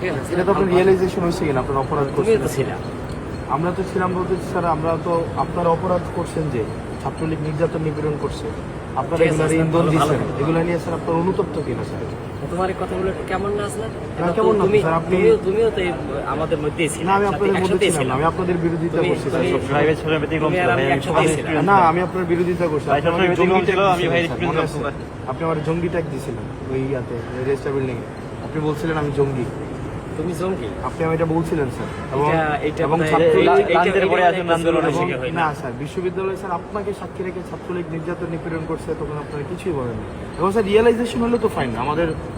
এটা তো আপনার রিয়েলাইজেশন হয়েছে কিনা আপনার অপরাধ তুমিও তো করছেন? ছিলা। আমরা তো ছিলাম বলতে স্যার, আমরা তো আপনার অপরাধ করছেন যে ছাত্রলীগ নির্যাতন নিপীড়ন করছে, আপনারা ঠিক আছে, এগুলার স্যার, ইন্ধন ভালো দিচ্ছেন, কথা। এগুলা নিয়ে স্যার আপনার অনুতপ্ত কিনা স্যার? তোমার এই কথাগুলো একটু কেমন না আসলে? না, কেমন না, স্যার, আপনি- তুমিও তো আমাদের মধ্যেই ছিলে। না, আমি আপনাদের মধ্যে একসাথেই ছিলাম, ছিলাম। আমি আপনাদের বিরোধিতা তুমি- করছি স্যার তুমি- সবসময়। ভাই ছেলে ব্যতিক্রম তুমি ছিল, আর আমি ভাই আমি একসাথেই সমাজের ছিলাম। না, আমি আপনার বিরোধিতা করছি। ভাই আপনি সবসময় আমাকে জঙ্গি ব্যতিক্রম ছিল, tag আমি দিছিলেন, ভাই স্যার, প্রিন্স মনে আব্দুল আছে? আপনি আমার জঙ্গি ট্যাগ দিছিলেন ওই রেজিস্টার বিল্ডিং এ, আপনি বলছিলেন আমি জঙ্গি, তুমি জঙ্গি। আপনি আমি এটা বলছিলেন স্যার। এবং এটা এবং বোধহয়- ছাত্রলীগ- লাঞ্চের পরে আসেন আন্দোলনে এবং- শিখে হয় না স্যার, বিশ্ববিদ্যালয়ে স্যার আপনাকে সাক্ষী রেখে ছাত্রলীগ নির্যাতন নিপীড়ন করছে, তখন আপনারা কিছুই বলেন না। এবং স্যার রিয়েলাইজেশন হলে তো ফাইন,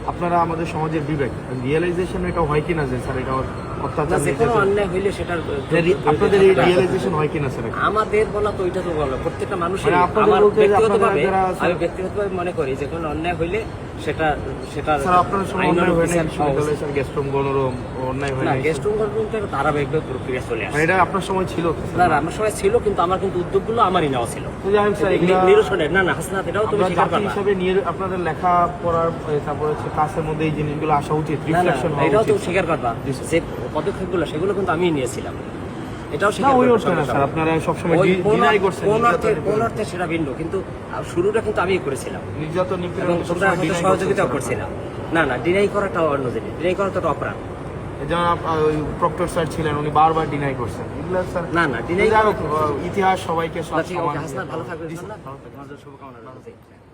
আপনারা আমাদের সমাজের বিবেক, রিয়েলাইজেশন এটা হয় কিনা যে স্যার এটা অত্যাচার যে কোনো নির্যাতন, অন্যায় হইলে সেটার আপনাদের এই রিয়েলাইজেশন হয় কিনা স্যার? আমাদের বলা তো ওইটা তো বলো প্রত্যেকটা মানুষের। মানে আপনাদের আমার বলতে যে ব্যক্তিগতভাবে আপনারা যারা- আমি ব্যক্তিগতভাবে মনে করি যে কোনো অন্যায় হইলে সেটা স্যার আপনার সময় অন্যায় হয় না বিশ্ববিদ্যালয়ে স্যার, গেস্ট রুম গণরুম অন্যায় হয় না, না? গেস্ট রুম ধারাবাহিকভাবে প্রক্রিয়া চলে মানে আসে। এটা আপনার সময় ছিল তো স্যার? না না, আমার সময় ছিল, কিন্তু আমার কিন্তু উদ্যোগগুলো আমারই নেওয়া ছিল। তো যাই হোক স্যার, এগুলা- নিরসনের না না হাসনাত, এটাও তুমি আমরা স্বীকার জাতি করবা। হিসাবে নিয়ে আপনাদের লেখা পড়ার তারপরে হচ্ছে ক্লাসের মধ্যে এই জিনিসগুলো আসা উচিত, না না, রিফ্লেকশন হওয়া এটাও তো উচিত। স্বীকার করবা জি, স্যার। যে পদক্ষেপগুলো সেগুলো কিন্তু আমিই নিয়েছিলাম। এটাও না, স্বীকার ওই করবা অর্থে না সঙ্গে স্যার, সঙ্গে। আপনারা সবসময় ওই ডিনাই করছেন কোন অর্থে নির্যাতন সেটা ভিন্ন, কিন্তু শুরুটা কিন্তু আমিই করেছিলাম নির্যাতন নিপীড়ন এবং তোমরা সবসময় হয়তো deny সহযোগিতাও করছেন করছিলাম। না না, ডিনাই করাটা অন্য জিনিস, ডিনাই করা তো একটা অপরাধ। এই যেমন ওই প্রক্টর স্যার ছিলেন, উনি বারবার ডিনাই করছেন এগুলো স্যার। না, না, deny যাই হোক, ইতিহাস সবাইকে সব ঠিক আছে, সমান হাসনাত ভালো থাকবে, জি, স্যার, ইনশাআল্লাহ। ভালো থাকবেন। তোমাদের শুভকামনা রইলো।